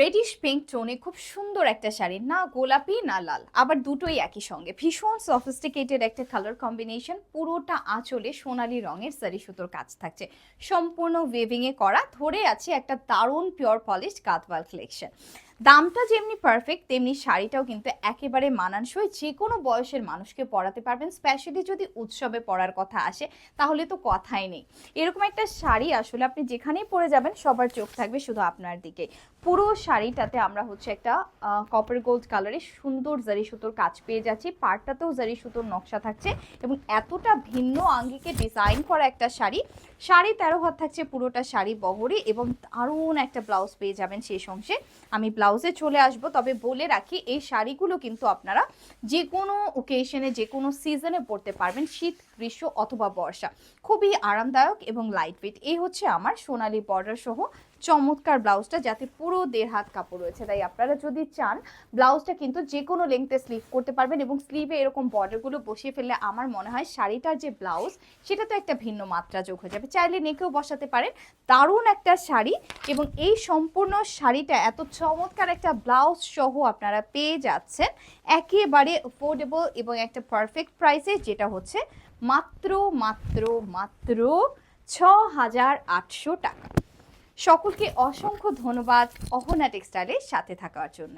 Radish pink টোনে খুব সুন্দর একটা শাড়ি, না গোলাপি না লাল, আবার দুটোই একই সঙ্গে। ভীষণ সফিস্টিকেটেড একটা কালার কম্বিনেশন। পুরোটা আঁচলে সোনালী রঙের সারি সুতোর কাজ থাকছে, সম্পূর্ণ ওয়েভিং এ করা। ধরে আছে একটা দারুণ পিওর পলিশ কাতওয়াল কালেকশন। দামটা যেমনি পারফেক্ট, তেমনি শাড়িটাও কিন্তু একেবারে মানানসই। যে কোনো বয়সের মানুষকে পরাতে পারবেন। স্পেশালি যদি উৎসবে পরার কথা আসে, তাহলে তো কথাই নেই। এরকম একটা শাড়ি আসলে আপনি যেখানেই পরে যাবেন, সবার চোখ থাকবে শুধু আপনার দিকে। পুরো শাড়িটাতে আমরা হচ্ছে একটা কপার গোল্ড কালারের সুন্দর জারি সুতোর কাজ পেয়ে যাচ্ছি। পাড়টাতেও জারি সুতোর নকশা থাকছে এবং এতটা ভিন্ন আঙ্গিকে ডিজাইন করা একটা শাড়ি। 13.5 হাত থাকছে পুরোটা শাড়ি বহরে, এবং দারুণ একটা ব্লাউজ পেয়ে যাবেন শেষ অংশে। আমি ব্লাউজে চলে আসব, তবে বলে রাখি এই শাড়িগুলো কিন্তু আপনারা যে কোনো ওকেশনে, যে কোনো সিজনে পরতে পারবেন, শীত, গ্রীষ্ম অথবা বর্ষা। খুবই আরামদায়ক এবং লাইট ওয়েট। এই হচ্ছে আমার সোনালী বর্ডার সহ চমৎকার ব্লাউজটা, যাতে পুরো 1.5 হাত কাপড় রয়েছে। তাই আপনারা যদি চান, ব্লাউজটা কিন্তু যে কোনো লেংথে স্লিভ করতে পারবেন, এবং স্লিভে এরকম বর্ডারগুলো বসিয়ে ফেললে আমার মনে হয় শাড়িটার যে ব্লাউজ, সেটা তো একটা ভিন্ন মাত্রা যোগ হয়ে যাবে। চাইলে নেকেও বসাতে পারেন। দারুণ একটা শাড়ি, এবং এই সম্পূর্ণ শাড়িটা এত চমৎকার একটা ব্লাউজ সহ আপনারা পেয়ে যাচ্ছেন একেবারে অ্যাফোর্ডেবল এবং একটা পারফেক্ট প্রাইসে, যেটা হচ্ছে মাত্র মাত্র মাত্র 6,800 টাকা। সকলকে অসংখ্য ধন্যবাদ অহনা টেক্সটাইলের সাথে থাকার জন্য।